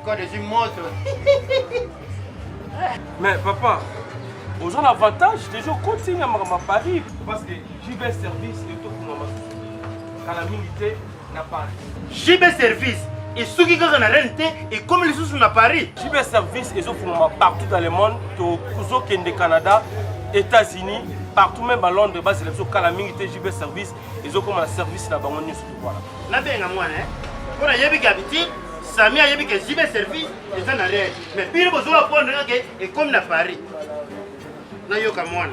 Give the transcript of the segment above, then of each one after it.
Encore des montres. Mais papa, aux gens l'avantage, toujours continue à Paris. Parce que JB Service et tout pour moi. Calamité n'a pas. JB Service et ceux qui ont la rente et comme les sous à Paris. JB Service et moi partout dans le monde, au Canada, États-Unis, partout même à Londres, base de Calamité, JB Service, ils ont comme un service là-bas. Voilà. Là, bien à moi, hein. Pour y aller habiter, Samy a yébi que JB Service et ça n'a rien. Mais puis il faut apprendre et comme à Paris. Là, yo comme moi.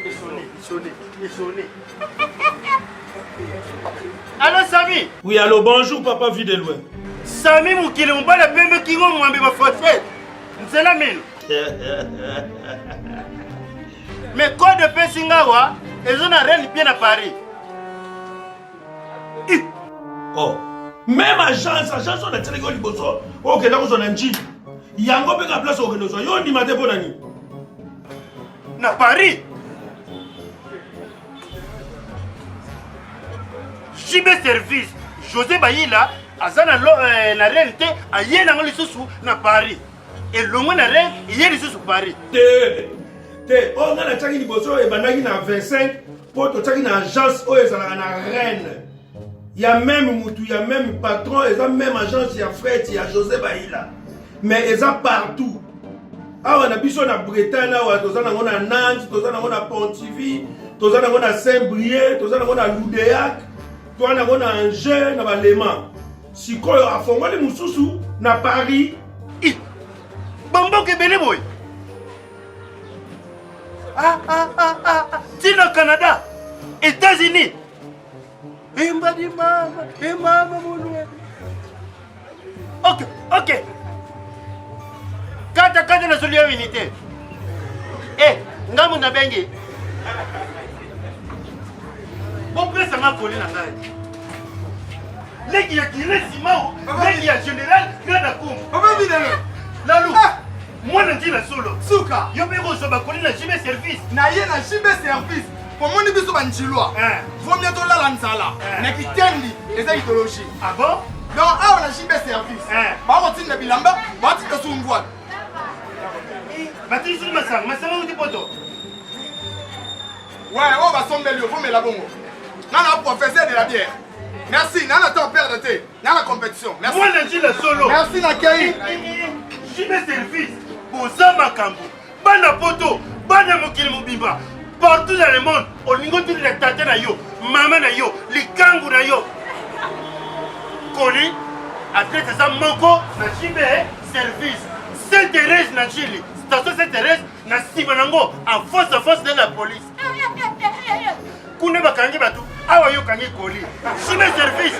Il sonne. Allô Samy? Oui, allô, bonjour papa vu de loin. Samy Moukile, on va la peine qui vont m'en ma forfait. C'est la mienne. Mais quoi de Pessingawa, ils ont rien bien à Paris. Oh, même agence on a tiré au liboso. Ok, là vous en avez dit. Il y a encore une place au Renozo. Yo dit maté bonani. Na Paris. JB Service, José Baïla, Azana la rente, a yé na ngoli sous na Paris. Et le moins na rente, il y a sous Paris. On a la tchaki liboso et banagi na 25 pour to tchaki na agence o ezala na Rennes. Il y a même Moutou, il y a même patron, il y a même agence, il y a Fred, il y a José Baïla. Mais ils sont partout. Ah, on a vu na Bretagne, on a Nantes, on a Pontivy, on a Saint-Brieuc, on a Loudéac, on a Angers, on a Léman. Si on a fait les Moussoussou, na Paris. Bambo Kebele boy. Si le Canada, États-Unis. Et maman, ok. Quand la solidarité. Ngamu na bengi. Bon, ça m'a collé la main. Les qui a tiré Simao, les qui a général, Gradakoum. Lalou, moi je dis la solo. Souka, yo me go soba collé la JB Service. na ye na JB Service. Pour mon biso banchilwa. Faut mieux to la lansala. Na kitendi, eza idéologie. Ah bon? Donc a on a JB Service. Ba ko tinna bilamba, ba ti to sungwa. Bati sur masanga uti poto. Ouais, on va sommer le faut me la bongo. Nana professeur de la bière. Merci, nana ton père de thé. Nana compétition. Merci. Moi je dis la solo. Merci Nakei. JB Service, Boza Makambo, Bana Poto, Bana Mokili Mobimba, partout dans le monde, on lingo tous les tatas na yo, maman na yo, les kangou na yo. Koni, après ça manko na JB Service, Sainte-Thérèse na Chili, station Sainte-Thérèse na Sibanango, en force de la police. Kune bakangi batu, awa yo kangi koli. JB Service,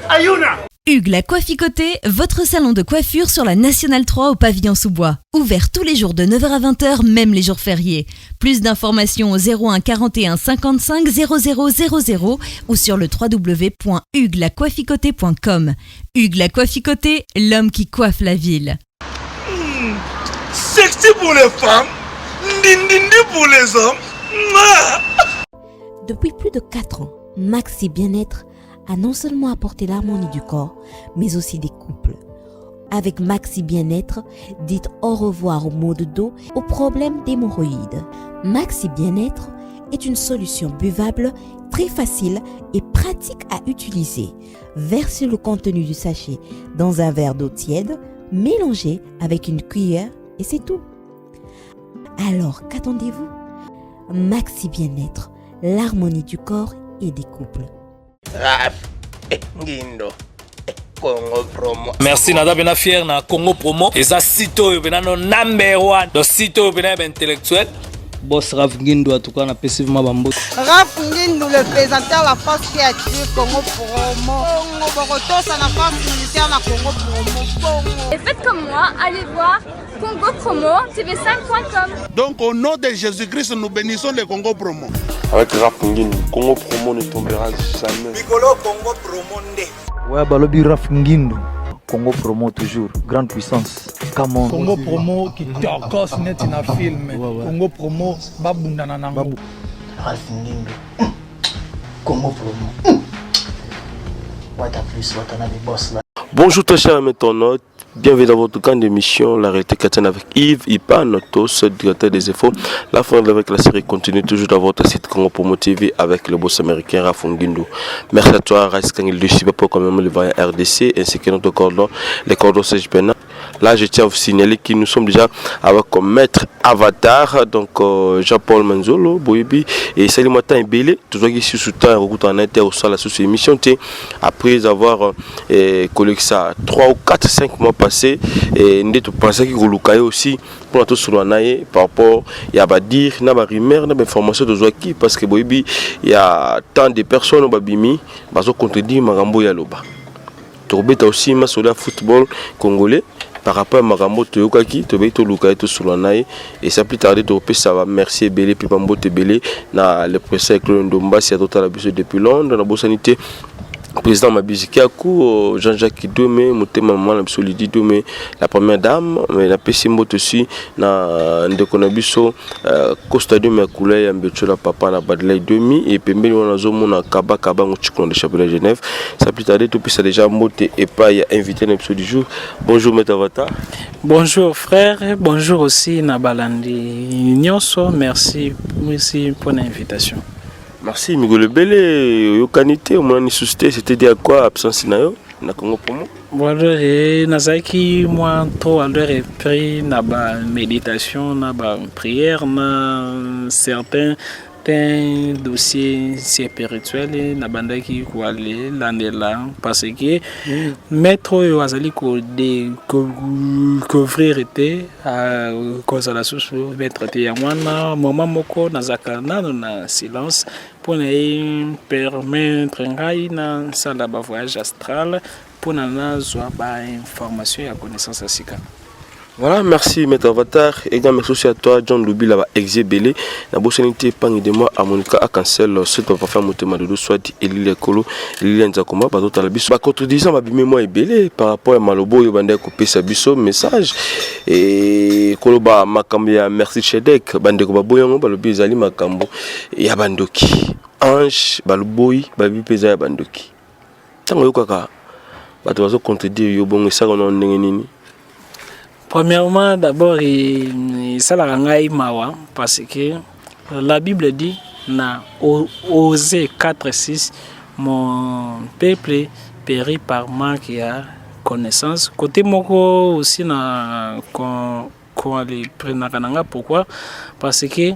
Ayuna. Hugues la Coifficoté, votre salon de coiffure sur la Nationale 3 au pavillon sous-bois. Ouvert tous les jours de 9h à 20h, même les jours fériés. Plus d'informations au 01 41 55 00 00 ou sur le www.huguelacoifficoté.com. Hugues la Coifficoté, l'homme qui coiffe la ville. Sexy pour les femmes, dindindi pour les hommes. Depuis plus de 4 ans, Maxi Bien-être a non seulement apporté l'harmonie du corps, mais aussi des couples. Avec Maxi Bien-être, dites au revoir aux maux de dos, aux problèmes d'hémorroïdes. Maxi Bien-être est une solution buvable, très facile et pratique à utiliser. Versez le contenu du sachet dans un verre d'eau tiède, mélangez avec une cuillère et c'est tout. Alors, qu'attendez-vous? Maxi Bien-être, l'harmonie du corps et des couples. Merci Nada Bena fier na Congo Promo. Et ça site bena no number 1. Donc site bena intellectuel. Boss Raf Ngindo en tout cas on a passivement bambo. Raf Ngindo le présentateur la force créative Congo Promo. Congo Boroto ça n'a pas militaire na Congo Promo. Et faites comme moi, allez voir Congo Promo tv5.com. Donc au nom de Jésus-Christ nous bénissons le Congo Promo. Avec Raf Ngindo, Congo Promo ne tombera jamais. Bigolo Congo Promo nde. Ouais balobi Raf Ngindo. Congo Promo toujours, grande puissance. Come Congo Promo qui torcos net in a film. Congo Promo babundana nango. Raf Ngindo. Congo Promo. What a plus, what a boss là. Bonjour très cher internaute, Bienvenue dans votre grande émission, la réalité chrétienne avec Yves Ipan, seul directeur des efforts. La fin avec la série continue toujours dans votre site Congo Promo TV avec le boss américain Rafungindu. Merci à toi, Rice Kangil de Chibapo, quand même le voyant RDC, ainsi que notre cordon, les cordons Serge Pena. Là, je tiens à vous signaler que nous sommes déjà avec comme maître Avatar, donc Jean-Paul Manzolo, Boyebi et Salim Matan et Bélé. Tout ça ici sous temps, recoute en inter au sol, la sous-émission. Après avoir collecté ça 3 ou 4, 5 mois passés, et nous avons pensé qu'il y a aussi pour tout sur l'anaïe par rapport à dire, n'a pas rumeur, n'a pas information de Zouaki, parce que Boyebi, il y a tant de personnes au Babimi, qui ont contredit Marambo Yaloba. Tu as aussi ma sur le football congolais. Par rapport à Marambo Toyokaki, tu vas tout sur l'anaïe et ça plus tarder de ça va merci Belé puis Mambo Tebele na le procès avec le Ndomba si à d'autres la bise depuis Londres la Bossanité président Mabizikaku Jean-Jacques Domé Motema maman la Solidi Domé la première dame mais la Pessimbo aussi na Ndekonabiso Costa de Mercoulay ya Mbetchola papa na Badlay demi et pembeni wana zomo na Kaba Ngochikon de Chapelle Genève ça plus tarder tout puis ça déjà moté et pas il y a invité l'épisode du jour. Bonjour Maître Avatar. Bonjour frère, bonjour aussi Nabalandi Nyonso, merci pour l'invitation. Merci Migolo Belé, yo kanité au moins ni suscité, c'était dit à quoi absence nayo na Congo Promo. Voilà, nazaki moi trop à l'heure pris na ba méditation, na ba prière, na certains dossiers spirituels na bandaki ko aller landela parce que maître yo azali ko couvrir était à cause de la source maître te yangwana moment moko nazaka na silence pour ne permettre ngai na sala ba voyage astral pour na zwa ba information et connaissance à sika. Voilà, merci Maître Avatar. Et merci aussi à toi, John Loubi, là-bas, exébélé. La bossanité, pas de moi, à Monica, à Cancel, c'est pas faire monter ma dodo, soit Elie Kolo, Elie Nzakoma, par d'autres à la biso. Bah, contredisant, ma bimé-moi est belé par rapport à Malobo, il va couper sa biso, message. Et Koloba, Makambia, merci Chedek, Bandeko Baboyango, Balobi, Zali Makambo, et Abandoki. Ange, Baloboy, Babi Peza, Abandoki. Tant que Kaka, bah, tu vas contredire, Yobon, et ça, on a un Premièrement, d'abord, ça la mawa parce que la Bible dit na Osée 4:6 mon peuple périt par manque de connaissance. Côté moko aussi na qu'on les prendre kananga pourquoi parce que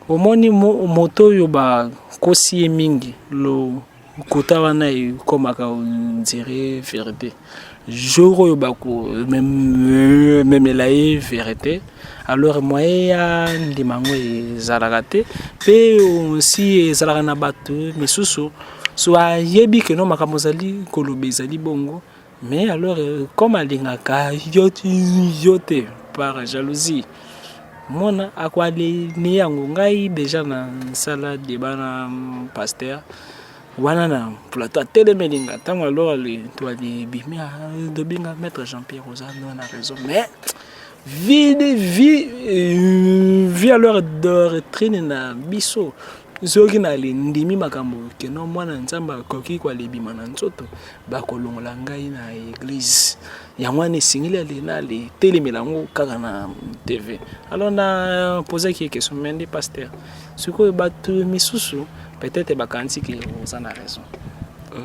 au moni moto yoba kosi mingi lo kotawana comme ka dirait vérité. Jour bako même la vérité alors moi ya ndimango ezalakate pe aussi ezalaka batu misusu soit yebi que non makambo zali kolobe zali bongo mais alors comme alingaka yote par jalousie mona akwali ni yango ngai déjà na sala de bana pasteur wana na plateau télémélinga tant alors les toi les bimia de binga maître Jean-Pierre Rosano na raison mais vie alors de retraite na biso zoki na le ndimi makambo ke no mwana nzamba koki kwa le bima na nzoto ba kolongola ngai na église ya mwana singile le na le télémélango kaka na TV alors na poser qui question mais des pasteur ce que batu misusu peut-être bakanti que vous en a raison.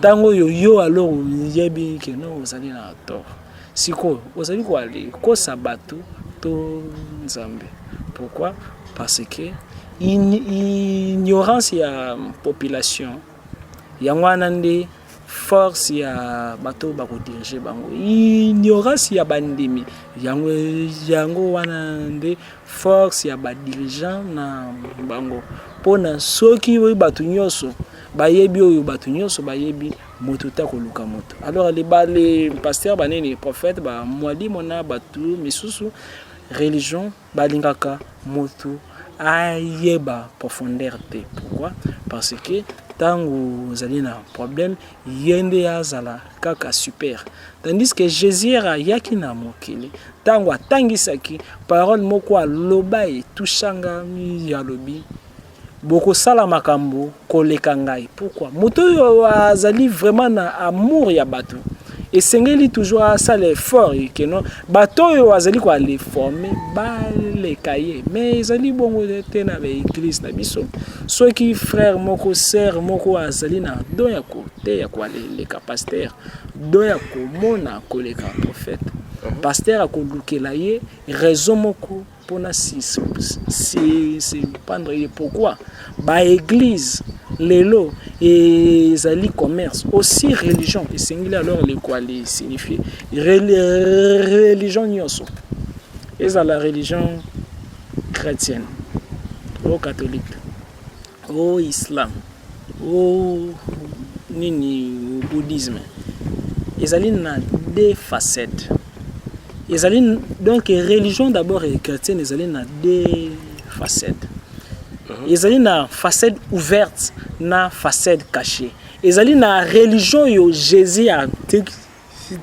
Tango yo alors yebi que non vous allez na tort. Siko vous allez quoi aller ko sabatu to nzambe. Pourquoi? Parce que ignorance ya population yangwana nde force ya bato ba ko diriger bango. Ignorance ya bandimi yango wana nde force ya ba dirigeant na bango. Pona soki we batu nyonso bayebi oyo batu nyonso bayebi moto ta koluka moto alors les pasteurs banene prophètes ba mwali mona batu misusu religion balingaka moto ayeba profondeur te pourquoi parce que tango zali na problème yende azala kaka super tandis que Jésus yaki na mokili tango atangisaki parole moko aloba e tushanga ya lobi Boko sala makambo koleka ngai pourquoi moto azali vraiment na amour ya bato et sengeli toujours ça l'effort que non bato yo azali ko aller former ba les cahiers mais ezali bongo te na ba église na biso ceux qui frère moko sœur moko azali na don ya côté ya ko aller les capacitaires don ya ko mona ko les prophète pasteur akolukela ye raison moko pona si pendre pourquoi ba église lelo et zali commerce aussi religion et singulier alors les quoi les signifier religion nyonso et ça la religion chrétienne ou catholique ou islam ou nini bouddhisme ils allaient na des facettes. Ils allaient donc religion d'abord et chrétienne, ils allaient na des facettes. Ils allaient na facette ouverte, na facette cachée. Ils allaient na religion yo Jésus a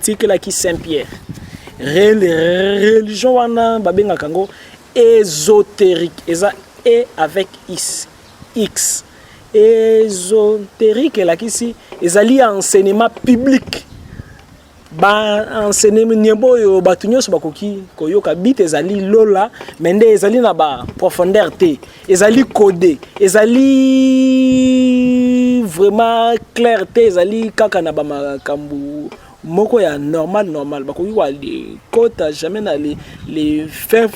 tikela ki Saint-Pierre. Religion wana babenga kango ésotérique. Eza et avec x. Ésotérique la kisi, ils allaient enseignement public. Ba enseignement nyembo yo batunyo so bakoki koyoka bit ezali lola mende ezali na ba profondeur te ezali codé ezali vraiment clair te ezali kaka na ba makambu moko ya normal bakoki wa kota jamais na les fin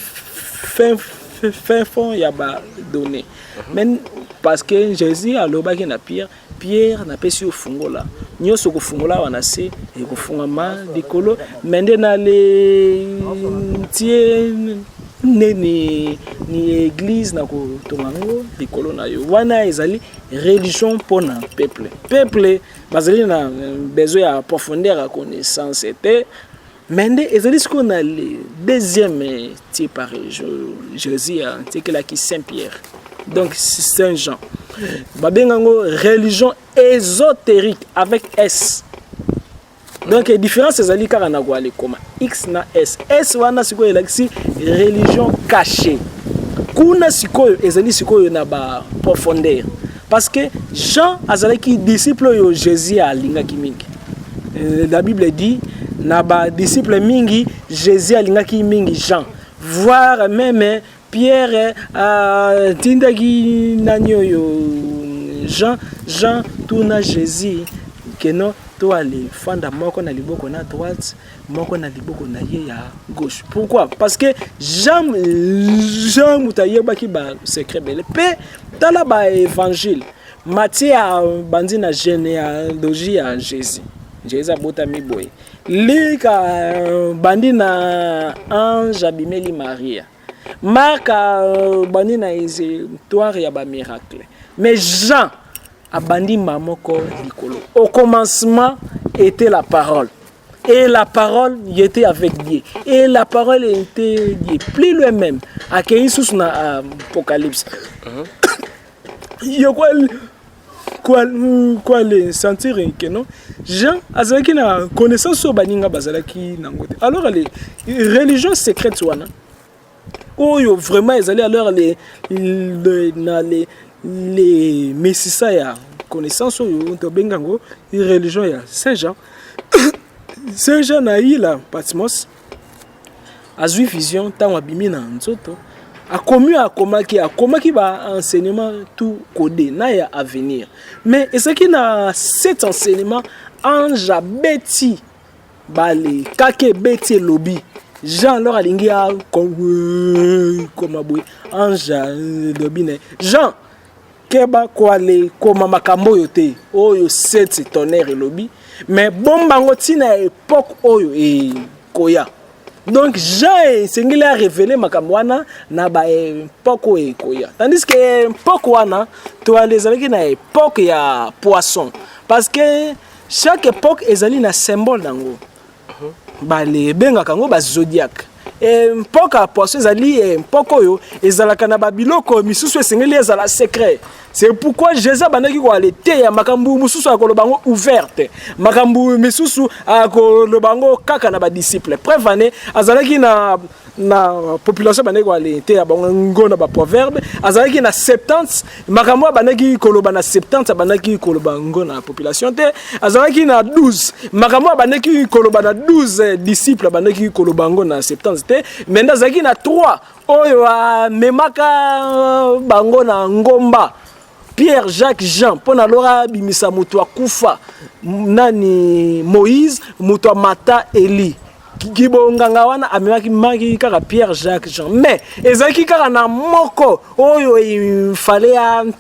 fond ya ba donné mais parce que Jésus alobaki na Pierre na pesi ofungola nyoso kofungola wana se e kofungama dikolo mende na le tie ni église na ko tomango dikolo na yo wana ezali religion pona peuple bazali na besoin ya profondeur à connaissance était mende ezali ce qu'on a le deuxième type par Jésus c'est que là qui Saint-Pierre donc Saint-Jean babengango religion ésotérique avec S donc la différence ezali kaka na kwa le koma X na S wana sikoyo elakisi religion cachée kuna sikoyo ezali sikoyo na ba profondeur parce que Jean azalaki disciple yo Jésus alingaki mingi la Bible dit na ba disciple mingi Jésus alingaki mingi Jean voir même Pierre tindaki nanyoyo Jean tuna Jésus que non to aller fanda moko na liboko na droite moko na liboko na ye ya gauche. Pourquoi? Parce que Jean mutayeba ki ba secret belle pe tala ba évangile Matthieu bandi na généalogie ya Jésus abotami boy lika bandi na ange abimeli Maria Marc bandi na histoire ya ba miracle mais Jean abandi mamoko likolo. Au commencement était la parole et la parole était avec Dieu et la parole était Dieu plus lui-même à Kéisus na Apocalypse yo quoi le sentir que non Jean azalaki na connaissance sur baninga bazalaki nangote alors les religions secrètes wana oyo vraiment ils allaient alors les messisa ya connaissance oyo to bengango religion ya Saint-Jean na ila Patmos azui vision tant abimi na nzoto akomaki ba enseignement tout codé na ya avenir mais ezaki na cet enseignement ange beti bale kake beti lobby Jean alors alingi comme aboué ange lobby ne Jean keba kwale koma makambo yote oyo set tonnerre lobby mais bombango tina époque oyo e koya donc Jean sengeli a révélé makambo wana na ba époque e koya tandis que époque wana to les avec na époque ya poisson parce que chaque époque ezali na symbole nango ba le benga kango ba zodiaque époque à poisson ezali époque oyo ezalaka na babiloko misusu esengeli ezala secret. C'est pourquoi Jésus bandaki ko alete ya makambu mususu akolobango ouverte makambu misusu akolobango kaka na ba disciple preuve ane azalaki na na population baneki wale te ya bango na ba proverbe azalaki na 70 makambo baneki koloba na 70 baneki koloba ngo na population te azalaki na 12 makambo baneki koloba na 12 disciples baneki koloba ngo na 70 te mais azalaki na 3 oyo memaka bango na ngomba Pierre, Jacques, Jean, pona lora bimisa mutu akufa nani Moïse, mutu Mata, Eli. Kibonganga wana amemaki maki kaka Pierre, Jacques, Jean. Mais ezaki kaka na moko oyo il fallait un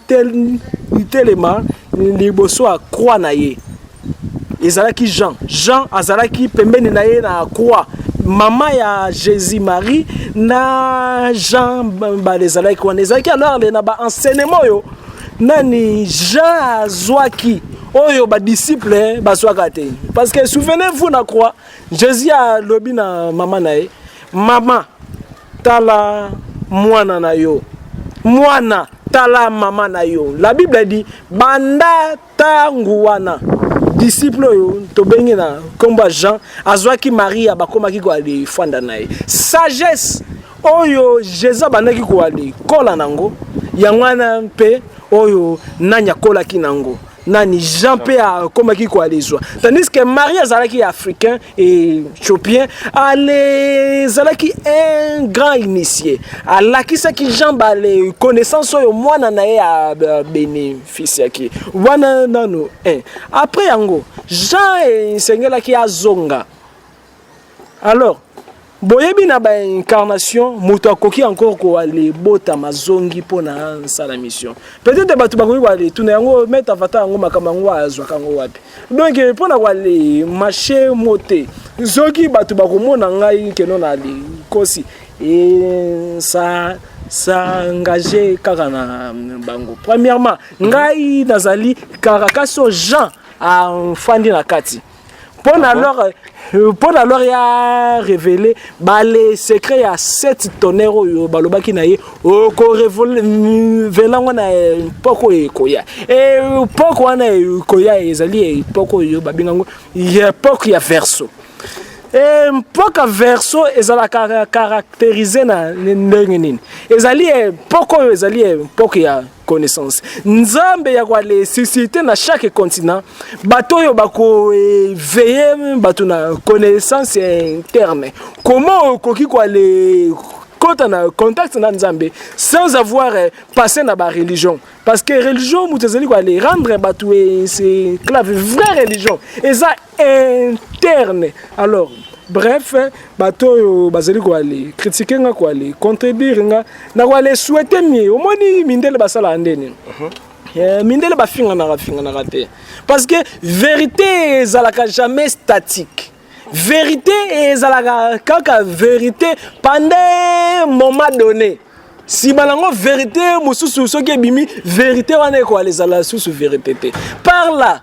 tellement liboso a croix na ye. Ezalaki Jean, Jean azalaki pembeni na ye na croix. Maman ya Jésus Marie na Jean balezalaki wana ezalaki alors le na ba enseignement yo. Nani Jean Zwaki oyo ba disciple bazwaka te parce que souvenez-vous na croix Jésus a lobi na maman nae maman tala mwana na yo mwana tala maman na yo la Bible dit banda tangu wana disciple yo to bengi na komba Jean azwaki Maria bakomaki ko ali fanda nae sagesse oyo Jésus banaki ko ali kola nango yangwana mpe oyo nanya kola kinango nani Jean pe a komaki ko alizwa tandis que Marie azalaki africain et éthiopien ale zalaki un grand initié alakisa ki Jean ba les connaissances oyo mwana na ye a bénéficié ki wana nano après yango Jean enseignela ki azonga alors boyebi na ba incarnation moto akoki encore ko aller bota mazongi pona sala mission peut-être batu bakoki ko aller tuna yango meta vata yango makamango azwa kango wapi donc pona ko aller marché moté zoki batu bakomona ngai keno na ali kosi et ça engagé kaka na bango premièrement ngai nazali karakaso Jean a fandi na kati Pour alors il a révélé les secrets à 7 tonnerres au balobaki na ye au ko révéler ngona poko ekoya et poko wana ekoya ezali poko yo babingango ya poko ya verso et poko verso ezala caractérisé na ndenge nini ezali poko ezali poko ya connaissance nzambe ya kwa les sociétés na chaque continent bato yo bako veiller bato na connaissance interne comment koki kwa les quand on a contact na nzambe sans avoir passé na ba religion parce que religion mutezeli kwa les rendre bato c'est clave vraie religion et ça interne alors bref bato bazeli ko aller critiquer nga ko aller contredire nga na ko aller souhaiter mieux au moins ni mindele basala ndeni mindele bafinga na raté parce que vérité ezalaka jamais statique vérité ezalaka kaka vérité pendant moment donné si balango vérité mususu soki bimi vérité wana ko aller zala sous vérité par là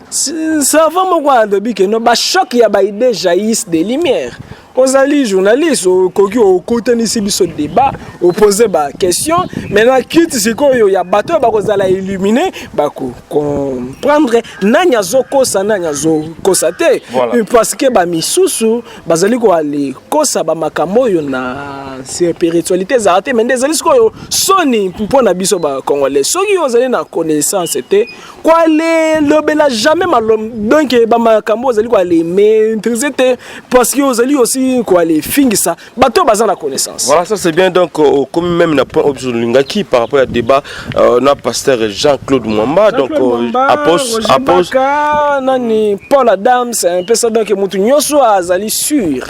ça va me voir de que no ba choc ya ba idée jaillissent des lumières ozali journaliste au koki au côté ici biso débat opposer ba question maintenant quitte sikoyo ya bato ba kozala illuminer ba ko comprendre nanya zoko sa nanya zoko sa te parce que ba misusu bazali ko ali kosa ba makambo yo na spiritualité za te mais ezali sikoyo soni mpona biso ba congolais soki ozali na connaissance te kwa le lobela jamais malom donc ba makambo ozali ko ali maîtriser te parce que ozali aussi quoi les fingisa bato bazana la connaissance. Voilà, ça c'est bien donc comme même na point Lingaki par rapport à débat na pasteur Jean-Claude Mwamba donc apôtre nani Paul Adams c'est un peu ça donc mutu nyoso azali sûr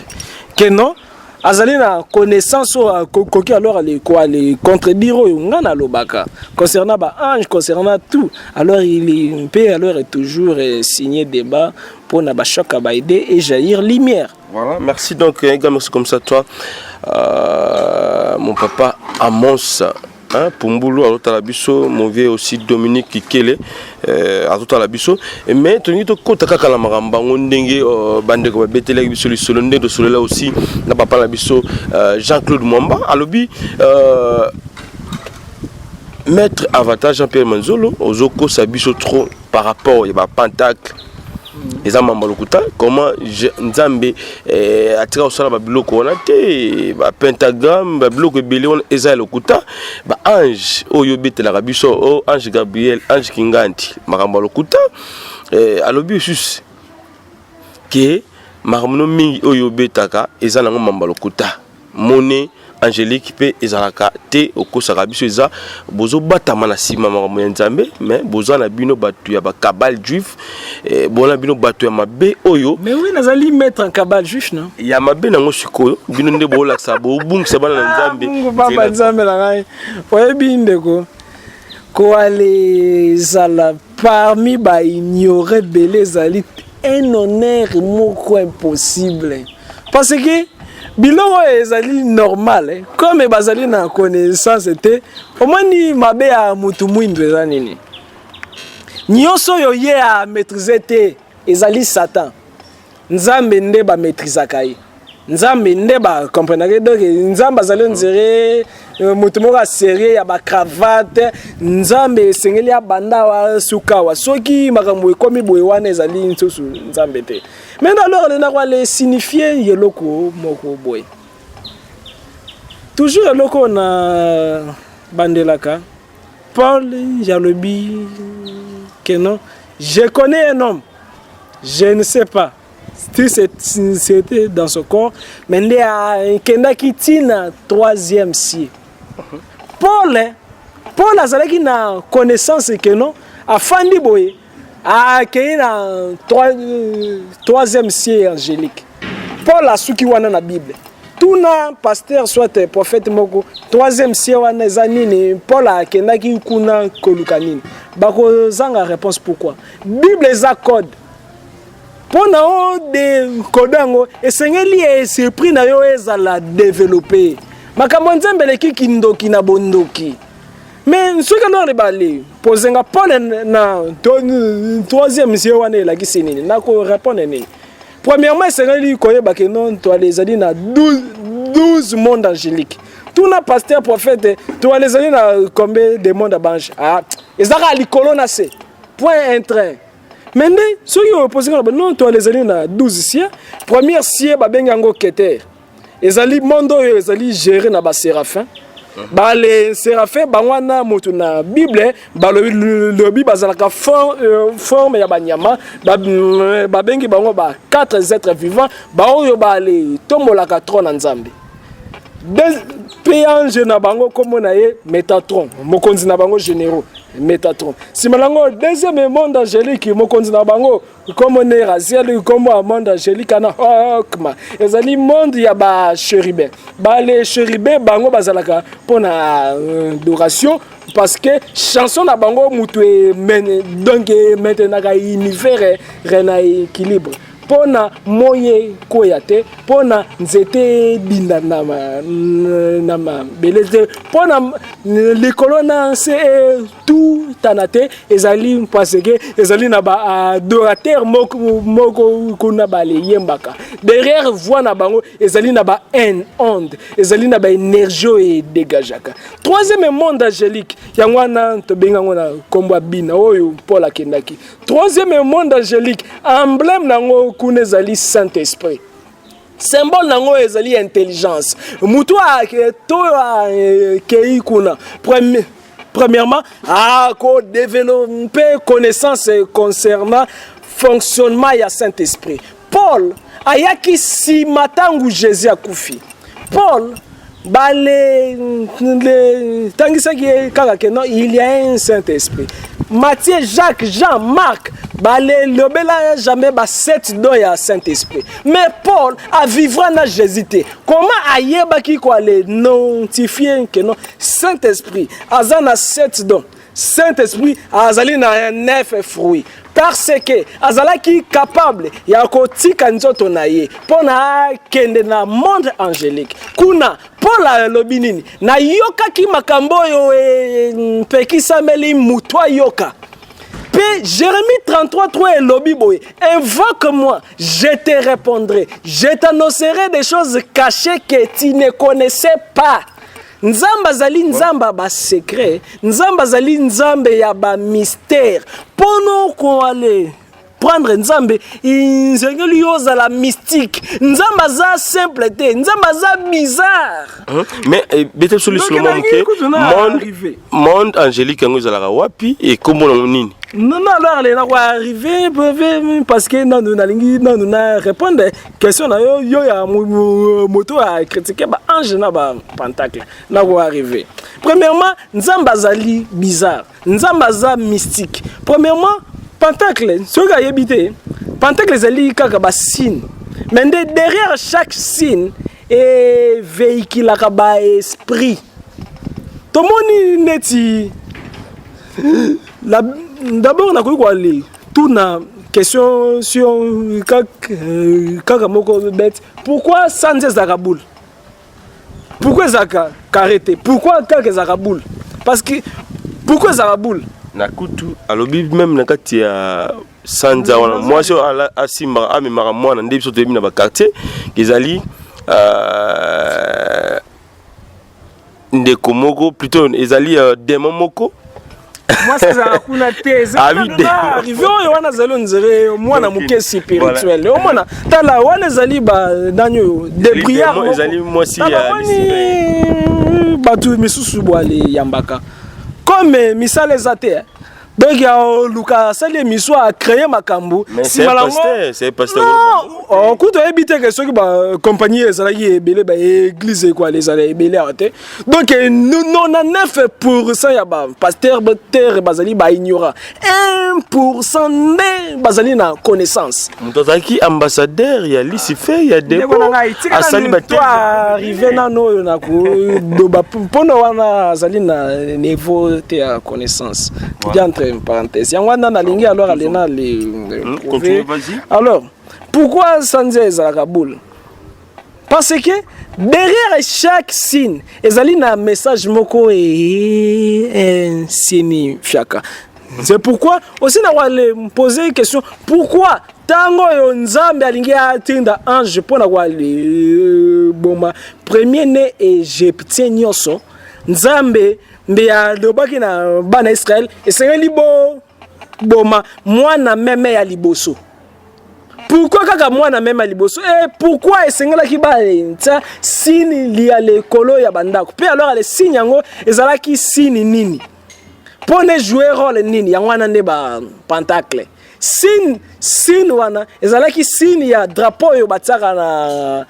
que non azali na connaissance koki alors les quoi les contredire ngana lobaka concernant ba ange concernant tout alors il peut alors toujours signer débat pour na ba choc ba aider et jaillir lumière. Voilà, merci donc également comme ça toi mon papa Amos hein Pumbulu à l'autre biso mon vieux aussi Dominique Kikele à l'autre la biso mais toni to kota kaka la maramba ndenge bande ko betele biso li solonde de solela aussi na papa la biso Jean-Claude Mwamba alobi maître Avatar Jean-Pierre Manzolo ozoko sa biso trop par rapport il va pentacle eza mamba lokuta comment nzambe atira osala ba biloko wana te ba pentagramme ba biloko ebele wana eza lokuta ba ange oyo betelaka biso o ange Gabriel ange Kinganti makambo lokuta alobi sus ke makambo mingi oyo betaka eza nango mamba lokuta mone angélique pe ezalaka te okosaka biso eza bozo batama na sima makambo ya nzambe mais bozo na bino batu ya ba cabal juif bona bino batu ya mabe oyo mais oui nazali mettre en cabal juif non ya mabe nango sikoyo bino nde bolakisa bo bungisa bana na nzambe baba nzambe na ngai oyebi ndeko ko ale zala parmi ba ignorer belé zali un honneur moko impossible parce que biloko ezali normal comme bazali na connaissance te omoni mabe ya mutu mwindu eza nini nyonso yo ye a maîtriser te ezali satan nzambe nde ba maîtrisaka ye nzambe nde ba comprendre donc nzambe azali nzere mutu moko sérieux ya ba cravate nzambe esengeli ya banda wa sukawa soki makambo ekomi boye wana ezali nsusu nzambe te mais alors le nakwa le signifier yeloko moko boye toujours eloko na bandelaka Paul jalobi que non je connais un homme je ne sais pas si c'était dans ce corps mais il y a un kendaki tina 3e siècle Paul azalaki na connaissance que non afandi boye akei na 3e siècle angélique Paul asuki wana na Bible tuna pasteur soit prophète moko 3e siècle wana eza nini Paul akendaki kuna koluka nini bakozanga réponse pourquoi Bible eza code pona o de kodango esengeli esprit na yo ezala développer makambo nzambe leki kindoki na bondoki mais ce que l'on rebalé posenga Paul na 3e siècle wana elaki nini nako répondre nini premièrement esengeli koyeba ke non to les ali na 12 mondes angéliques tout na pasteur prophète to les ali na combien de mondes d'ange ezaka likolo na se point entrain mais ceux qui opposent non to les ali na 12 siècle première siècle ba bengango keter ezali mondo ezali géré na ba séraphin ba les séraphins bangwana mutu na Bible ba lobi bazalaka forme ya banyama ba bengi bango ba 4 êtres vivants ba oyo ba le tombolaka trône nzambe des ange na bango comme na ye Métatron mokonzi na bango généraux Métatron simalango deuxième monde angélique mokonzi na bango comme ne Raziel comme monde angélique na Hokma ezali monde ya ba chérubin ba les chérubins bango bazalaka pona adoration parce que chanson na bango mutu donc maintenant ka univers rena équilibre pona moye koyate pona nzete binda nama beleze pona les colonnes c'est tout tanate ezali parce que ezali na ba adorateur moko kuna bale yembaka derrière voix na bango ezali na ba onde ezali na ba énergie et dégageaka 3e monde angélique yangwana to benga ngona komba bina oyo Paul akendaki 3e monde angélique emblème nango kuna ezali Saint-Esprit symbole nango ezali intelligence mutu to kei kuna premièrement ko développer connaissance concernant fonctionnement ya Saint-Esprit Paul ayaki si matangu Jésus akufi Paul bale tangisaki kaka que non il y a un Saint-Esprit Matthieu, Jacques, Jean, Marc, le bela jamais 7 dons à Saint-Esprit. Mais Paul a vivre dans Jésus. Comment ayeba qui quoi les notifier que non Saint-Esprit azana 7 dons. Saint-Esprit azali na 9 fruits. Parce que azalaki capable ya kotika nzoto na ye pona kende na monde angélique kuna Paul lobi nini na yoka ki makambo yo pekisa meli mutwa yoka pe Jérémie 33:3 lobi boy invoque-moi je te répondrai je t'annoncerai des choses cachées que tu ne connaissais pas Nzamba zali nzamba ba secret, nzamba zali nzambe ya ba mystère. Pono ko ale comprendre nzambe nzengeli yoza la mystique nzambe aza simple te nzambe aza bizarre mais bete soli Solomon ke monde angélique yango ezalaka wapi et kombo na nini non alors les na arriver parce que non nalingi non na répondre question na yo ya moto a critiquer ba ange na ba pentacle na ko arriver premièrement nzambe azali bizarre nzambe aza mystique premièrement pentacle ce ga yebité pentacle ezali kaka ba signe mais derrière chaque signe et véhicule ka ba esprit to moni neti d'abord on a quoi aller tout na question sur kaka moko bête pourquoi sans Zakaboul pourquoi Zaka arrêté pourquoi kaka Zakaboul parce que pourquoi Zakaboul na kutu alobi même na kati ya sanza wana moi sur asimba amemara mwana ndebi so tebi na ba quartier ezali ndeko moko plutôt ezali démon moko moi c'est ça kuna teze arrivé wana zalo nzere mwana muke spirituel o mwana tala wana zali ba danyo debriard ezali mosi ya batu misusu bwale yambaka comme misale zate donc ya luka sali miso a créer makambu si malango c'est pasteur on kuto ebité que ceux qui ba compagnie ezalaki ebele ba église quoi les allait ebele até donc nous 99% ya ba pasteur terre bazali ba ignorant 1% ne bazali na connaissance mutozaki ambassadeur ya Lucifer ya debo asali ba toi arrivé na no na ko do ba pono wana azali na niveau te ya connaissance entre parenthèse yangwana na lingi alors alena les alors pourquoi Sanzé Zakaboul parce que derrière chaque signe ezali na message moko et signifiaka c'est pourquoi aussi na wale poser une question pourquoi tango yo nzambe alingi atinda ange pona wale boma premier né égyptien nyoso nzambe mbe ya lobaki na bana Israël esengeli boma mwana meme ya liboso pourquoi kaka mwana meme ya liboso et pourquoi esengelaki ba ntia signe lia le kolo ya bandako pe alors le signe yango ezalaki signe nini pone jouer rôle nini ya mwana nde ba pentacle signe wana ezalaki signe ya drapeau yo bataka na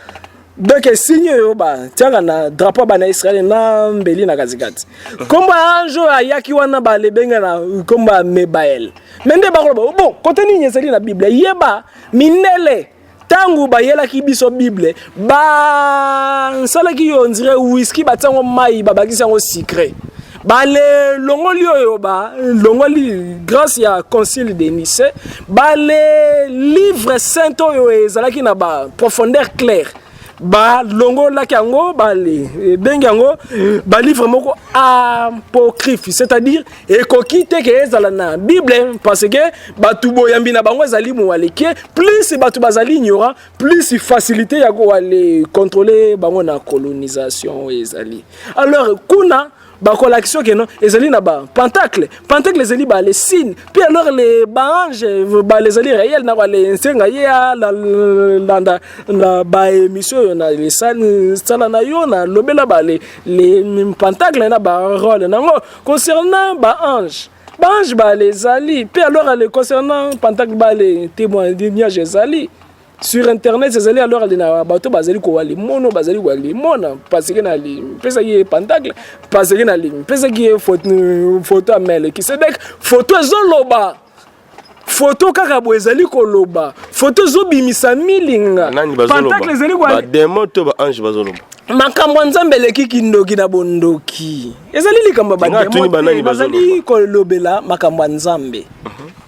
donc signe yo ba tianga na drapeau bana Israël na mbeli na kazikati komba anjo ayaki wana ba lebenga na komba Mebael mende ba bon côté nini ezali na Bible yeba minele tangu ba yela ki biso Bible ba salaki yo ndire whisky batango mai babakisi yango secret ba le longoli oyo ba longoli grâce ya concile de Nicée ba le livre saint oyo ezalaki na ba profondeur claire ba longo la kango ba le bengango ba livre moko apocryphe c'est-à-dire ekokite ke ezala na Bible parce que batu boyambi na bango ezali mo waleke plus batu bazali ignorant plus facilité ya ko aller contrôler bango na colonisation ezali alors kuna ba collection que non ezali na ba pentacle ezali ba les signes puis alors les anges ba les ali réel na ba les nsenga ya la ba émission na les sala na yo na lobela ba les pentacle na ba rôle nango concernant ba ange ba les ali puis alors les concernant pentacle ba les témoignages ezali sur internet c'est allé alors na bato bazali ko wali mono bazali ko wali mona parce que na li pesa yi pentacle parce que na li pesa ki photo amel ki c'est donc photo zoloba photo kaka bo ezali ko loba photo zo bimisa milinga pentacle ezali ko ba démon to ba ange bazoloba makambo nzambe leki kindoki na bondoki ezali likamba ba démon bazali ko lobela makambo nzambe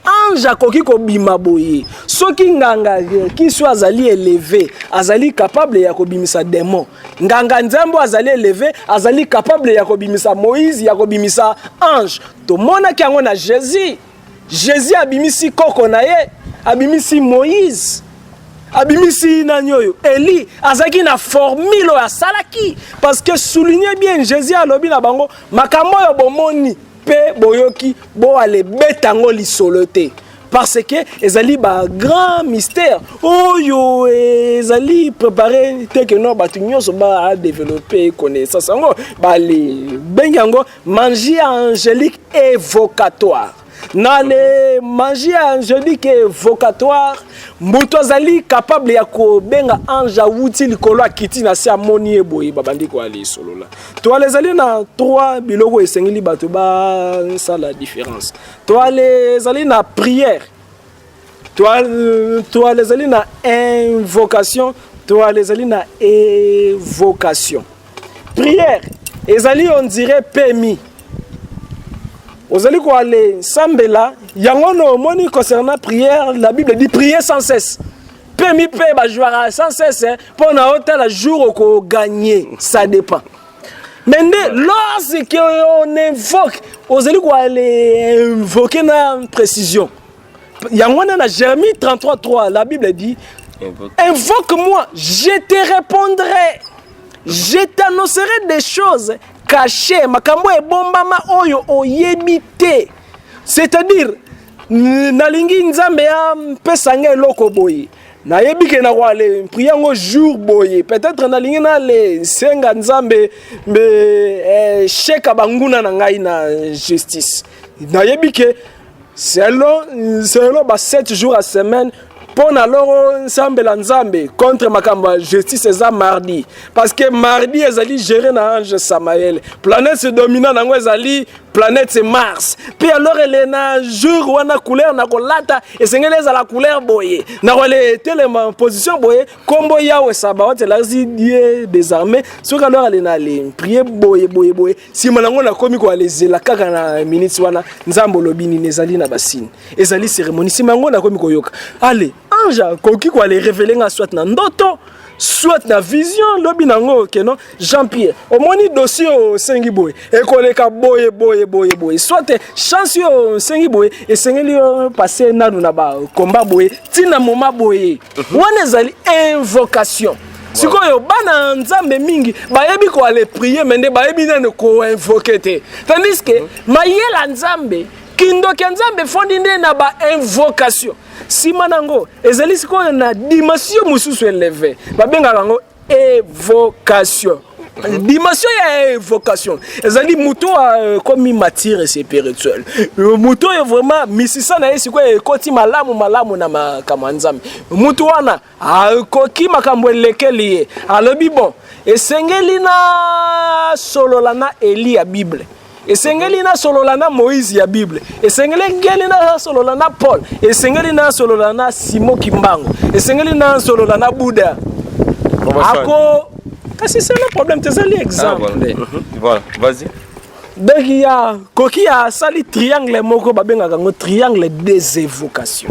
ange akoki kobima boye soki nganga ki so azali élevé azali capable ya kobimisa démon nganga nzambo azali élevé azali capable ya kobimisa Moïse ya kobimisa ange to mona ki yango na Jésus abimisi koko na ye abimisi Moïse abimisi nanyoyo Eli azaki na formule ya salaki parce que souligner bien Jésus alobi na bango makambo yo bomoni pe boyoki bo ale betango lisolo te parce que ezali ba grand mystère oyo ezali préparé te que non batu nyonso ba développer connaissance ngo ba le bengango magie angélique évocatoire. Dans les magies angéliques évocatoire, Moutozali capable ya ko benga anja wuti likolo akiti na si amoni eboye babandi ko ali solo la. Toi les ali na 3 biloko esengeli bato ba ça la différence. Toi les ali na prière. Toi les ali na invocation, toi les ali na évocation. Prière, les ali on dirait PMI. Vous allez quoi aller sambela yangono moni concernant prière la Bible dit prier sans cesse. Permis paix ba jouer sans cesse pour na hôtel jour au gagner ça dépend. Mais lorsque on invoque vous allez quoi aller invoquer na précision. Yangono na Jérémie 33:3 la Bible dit invoque-moi je te répondrai. Je t'annoncerai des choses cachées. Makambo e bombama oyo oyebite. C'est-à-dire, nalingi nzambe ya pesange loko boye. Na yebike na wale priango jour boye. Peut-être nalingi na le senga nzambe sheka banguna na ngai na justice. Na yebike selon 7 jours à semaine. Pour alors ensemble l'ensemble contre makamba justice eza mardi parce que mardi ezali géré na ange Samael planète se dominant nango ezali planète c'est Mars puis alors elle est na jour wana couleur na kolata esengeleza la couleur boye na wale tellement position boye kombo yawe sabaote la die désormais sur alors elle na le prier boye si manango na komi ko alezela kaka na minutes wana nzambo lobini nezali na basine ezali cérémonie si mango na komi ko yoka allez ange koki ko aller révéler nga soit na ndoto soit na vision lobi nango ke non Jean-Pierre au moni dossier au sengi boy e koleka boye soit chance au sengi boy e sengeli passer nanu na ba combat boy tina moma boye wana ezali invocation sikoyo bana nzambe mingi bayebi ko aller prier mende bayebi nane ko invoquer te tandis que mayela nzambe kindo nzambe fondi nde na ba invocation simanango ezali sikoyo na dimension mususu élevé babenga rango évocation dimension ya évocation ezali muto comme matière spirituelle muto est vraiment misisa na yesi ko ekoti malamu na makambo nzambe muto wana akoki makambo lekeli alobi bon esengeli na solola na Eli ya Bible esengeli na solola na Moïse ya Bible esengeli na solola na Paul esengeli na solola na Simon Kimbangu esengeli na solola na Bouddha ako kasi c'est le problème c'est l'exemple voilà vas-y donc il y a koki ya sali triangle moko babenga kango triangle des évocations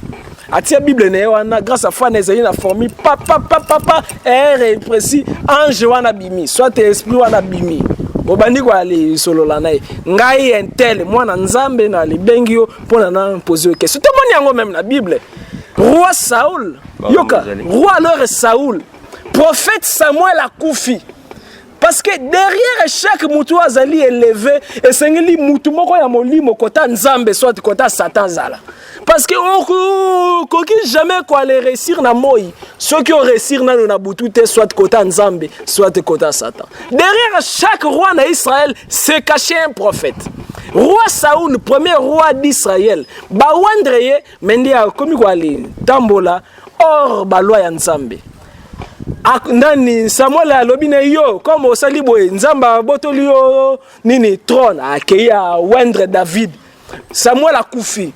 atia Bible na wana grâce à foi nezali na formule papa er précis ange wana bimi soit esprit wana bimi obandi kwa ali solola nae ngai entel mwana nzambe na libengio pona na poser question tout monde yango même na Bible roi Saoul yoka roi alors Saoul prophète Samuel akufi parce que derrière chaque mutu azali élevé et sengeli mutu moko ya molimo kota nzambe soit kota satan zala parce que koki jamais quoi aller réussir na moi ceux qui ont réussir na butu te soit kota nzambe soit kota satan derrière chaque roi na Israël se cachait un prophète roi Saoul premier roi d'Israël ba wandreye mendi a komi kwa ali tambola or ba loi ya nzambe ndani Samuel alobi na yo comme osali boye nzamba botoli yo nini trône akeya wendre David Samuel akufi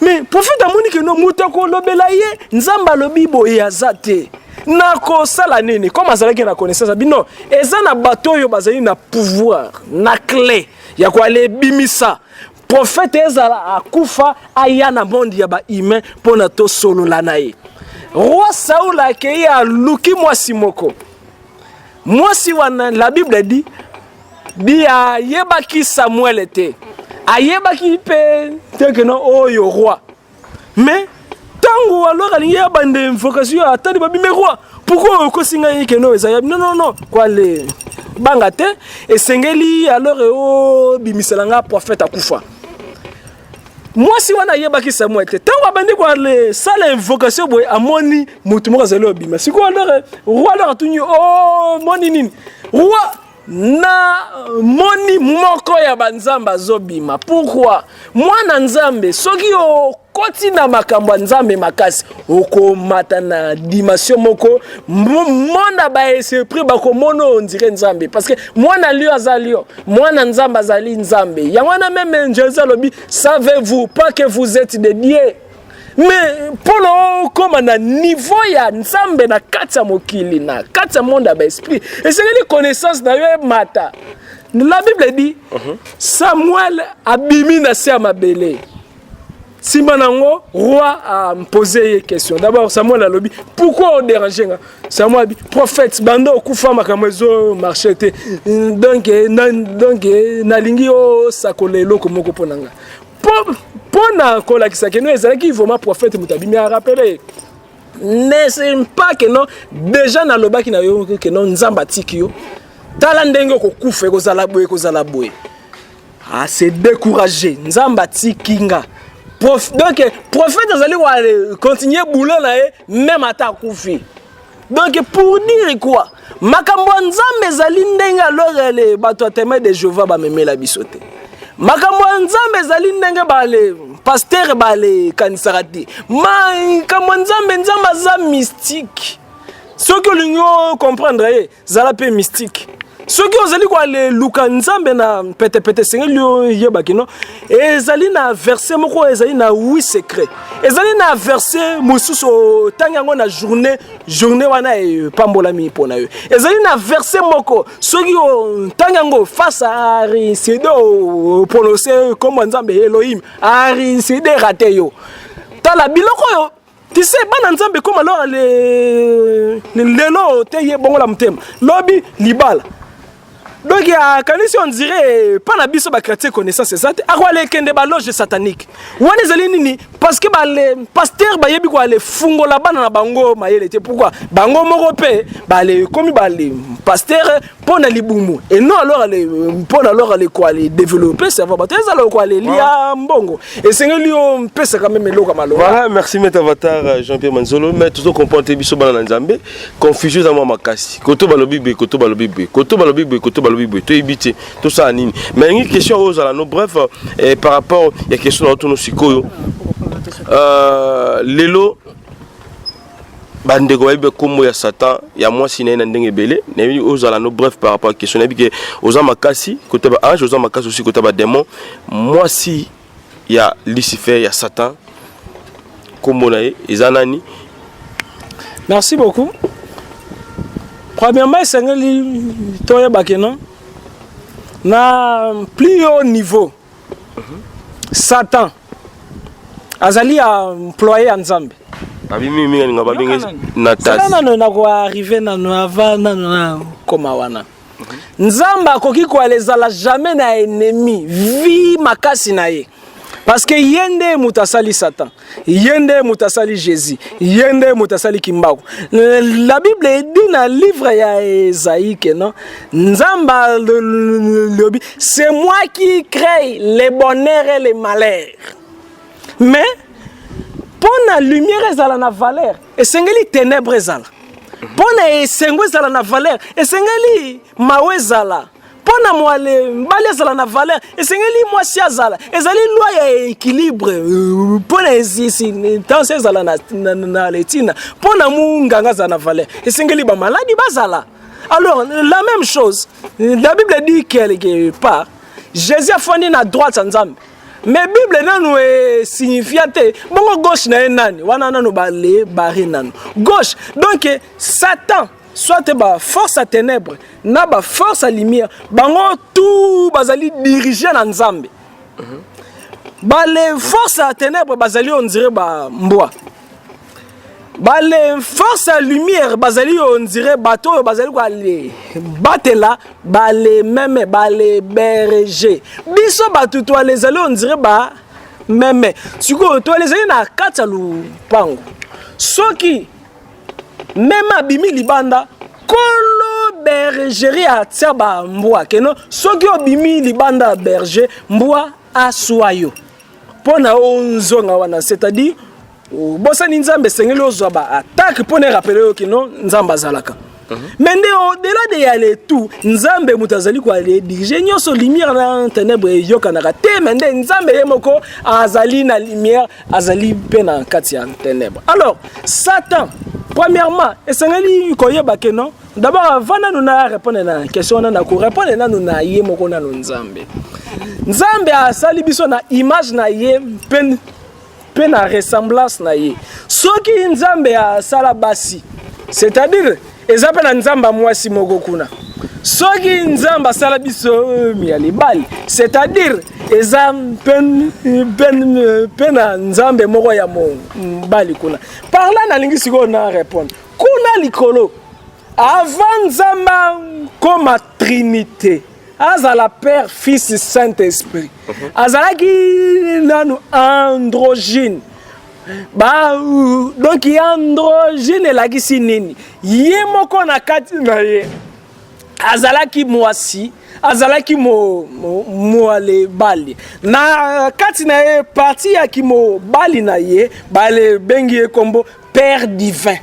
mais prophète amoni que no mutako lobela ye nzamba lobi boye azate na ko sala nini comme azalaki na connaissance bino eza na bato yo bazali na pouvoir na clé ya ko aller bimisa prophète ezala akufa aya na monde ya ba humain pona to solo la nae roi Saoul a accueilli à Luki Mwasimoko. Mwasi wana la Bible dit a yebaki Samuel était. A yebaki pe te que non oyo roi. Mais tango alors il y a bande invocation attendez babi mais roi. Pourquoi ko singa yike no ezaya non quoi les bangate et sengeli alors o bimiselanga prophète akufa. moi si wana yebaki Samuel te tango abandi kwa le sala invocation boy amoni mutu moko zelo bima siko alors roi alors tunyi oh moni nini roi na moni moko ya banzamba zobima pourquoi mwana nzambe soki o koti na makambo nzambe makasi oko mata na dimension moko mona ba esprit ba komono on dirait nzambe parce que mwana lio azalio mwana nzamba azali nzambe yangwana même Jésus lobi savez-vous pas que vous êtes des dieux mais polo comme na niveau ya nzambe na kati ya mokili na kati ya monde ba esprit et c'est une connaissance na yo mata la Bible dit Samuel abimi na se mabele Simanango, roi a posé une question. D'abord, Samuel a dit pourquoi on dérange Samuel dit prophète, bando kufa makamezo marché. Donc, nalingi o sakolelo komoko ponanga. Pona kola kisakeno ezalaki vraiment prophète mutabimi a rappelé. N'est-ce pas que non déjà na lobaki na yo que non nzamba tikio. Tala ndenge ko kufa kozala boye. Ah, c'est découragé. Nzamba tikinga. Donc, prophète azali wa continuer boulot là même à ta koufi. Donc pour dire quoi, makambo nzambe zali ndenga alors les bato témoin de Jéhovah ba memela bisote. Makambo nzambe zali ndenga ba le pasteur ba le kanisarati. Makambo nzambe za mystique. Ce que l'union comprendre zala pe mystique. Ce qui ozali kwa le luka nzambe na pete sengeli yebaki no ezali na verset moko ezali na 8 secrets ezali na verset mususu tangango na journée wana e pambola mi pona yo ezali na verset moko soki tangango face à risedo prononcer comme nzambe Elohim arisede raté yo tala biloko yo tu sais bana nzambe comme alors le lelo te yebongo la mtema lobi libala. Donc, si on dirait, pas la biso ba chrétien connaissance, c'est ça. Akwa le kende ba loge satanique. Wane zali nini? Parce que ba le pasteur ba yebi kwa le fungo la bana na bango mayele te. Pourquoi? Bango moko pe ba le comme ba le pasteur pona libumu. Et non alors le pona alors le quoi le développer cerveau. Ba teza lo quoi le lia mbongo. Et c'est ngeli on pesa quand même lo kamalo. Voilà, merci Maître Avatar Jean-Pierre Manzolo. Mais tout comprendre biso bana nzambe. Confusion za mwa makasi. Koto balobi be, koto balobi be. Koto balobi be, koto balobi tout ça mais une question aux alors bref par rapport il y a question autour de sikoyo lelo bandego ibe komo ya satan ya moi sina na ndenge belé mais aux alors bref par rapport à question na bi aux amakasi côté ba ange aux amakasi aussi côté ba démon moi si il y a Lucifer il y a Satan komo na ezanani. Merci beaucoup. Premièrement c'est ngeli toye bakeno na plus haut niveau Satan azali a employé nzambe abimi mingi ngaba bingi na tasi na ko arriver na avana na koma wana nzamba akoki ko alezala jamais na ennemi vi makasi na ye. Parce que yende mutasali Satan, yende mutasali Jésus, yende mutasali Kimbako. La Bible dit dans le livre ya Esaïe que non, Nzamba c'est moi qui crée les bonheurs et les malheurs. Mais pour la lumière ezala na valeur, et sengeli ténèbres ezala. Pour la sengwe ezala na valeur, et sengeli mawe ezala. Pona moale mbale zala na valeur esengeli mwasi azala ezali loi ya équilibre pona ezisi tension zala na letina pona munganga zala na valeur esengeli ba maladi bazala. Alors la même chose la Bible dit quelque part Jésus a fondé na droite nzambe mais Bible nanu signifiate bongo gauche na nani wana nanu bale bari nanu gauche donc Satan soit ba force à ténèbres na ba force à lumière bango tout bazali diriger na nzambe ba les forces à ténèbres bazali on dirait ba mbwa ba les forces à lumière bazali on dirait bateau bazali ko aller batela ba les même ba les berger biso batutu les ali on dirait ba même siko to les ali na katalu pango soki même abimi libanda kolo bergerie a tiaba mbwa keno soki obimi libanda berger mbwa aswayo pona onzonga wana, c'est-à-dire bosani nzambe sengeli ozwa ba attaque pona rappeler yo kino nzamba zalaka. Mais au-delà de y aller tout, nzambe mutazali kwa aller diriger nyoso lumière na ténèbres yokanaka te mende nzambe yemoko azali na lumière azali pe na kati ya ténèbres. Alors Satan premièrement esengeli koyeba ke non d'abord avant nous na répondre na question na ko répondre na nous na yemoko na nzambe. Nzambe asali biso na image na ye pe na ressemblance na ye. Soki nzambe asala basi, c'est-à-dire ezape na nzamba mwasi moko kuna. Soki nzamba sala biso miyalibali, c'est-à-dire eza pena nzambe moko ya mbali kuna. Par là na lingi siko na répondre. Kuna likolo avant nzamba comme trinité. Azala Père, Fils, Saint-Esprit. Azalaki nanu androgyne. Donc androgyne elakisi nini? Ye moko na kati na ye. Azalaki mwasi, azalaki moale bali. Na kati na ye parti ya ki mo bali na ye, bale bengi ye kombo Père divin.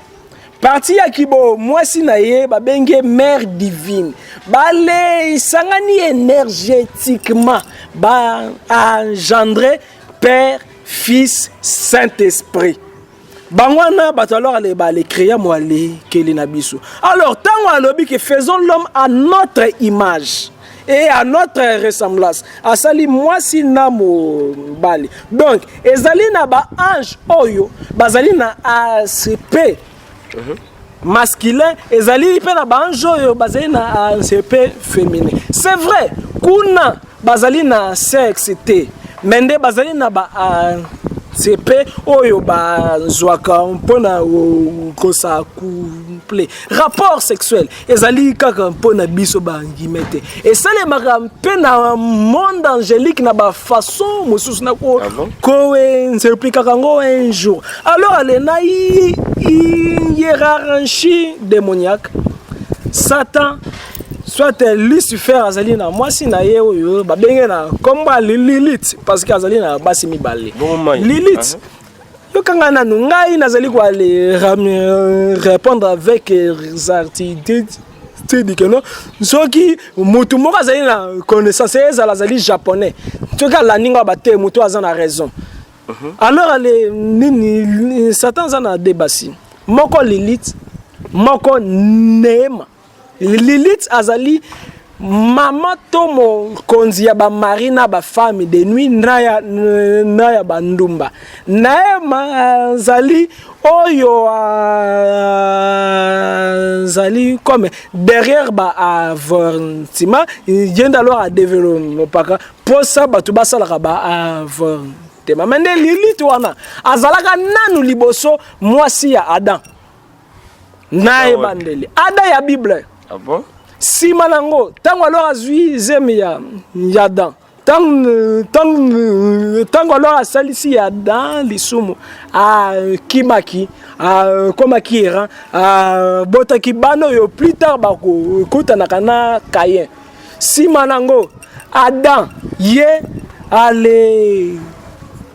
Parti ya kibo mwasi na ye ba benge mère divine. Bale sangani énergétiquement ba engendrer Père, Fils, Saint-Esprit. Bangwana bato alors les créer moi les keli na biso. Alors tant alobi que faisons l'homme à notre image et à notre ressemblance. Asali mwasi na mo bali. Donc ezali na ba ange oyo bazali na ACP masculin ezali pe na banjo yo bazali na ACP féminin. C'est vrai kuna bazali na sexe te mende bazali na ba ACP oyo bazwaka mpona kosa couple rapport sexuel ezali kaka mpona biso bangimete et ça les marampe na monde angélique na ba façon mosusu na ko s'explique kango un jour. Alors elle na hiérarchie démoniaque. Satan soit Lucifer azali na mwasi na ye oyo ba benge na komba Lilith parce que azali na basi mibale. Lilith yo kanga na ngai nazali kwa répondre avec exactitude. C'est-à-dire que non soki mutu moko azali na connaissance azali japonais. Tu ka la ninga ba te mutu azana raison. Alors les Satan zana débasi. Moko Lilith, moko Neema. Lilith azali mama tomo konzi ya ba marina ba femme de nuit naya bandumba. Neema azali oyo azali comme derrière ba avortima, il vient alors à développer paka pour ça batu basala ba avortima. Mende Lilith wana azalaka nanu liboso mwasi ya Adam. Nae bandeli. Adam ya Bible. Ah bon? Si manango tango alors azui zemi ya Adam. Tango alors asalisi ya Adam lisumu a kimaki a komaki era a botaki bano yo plus tard bako kutana kana Caïn. Si manango Adam ye ale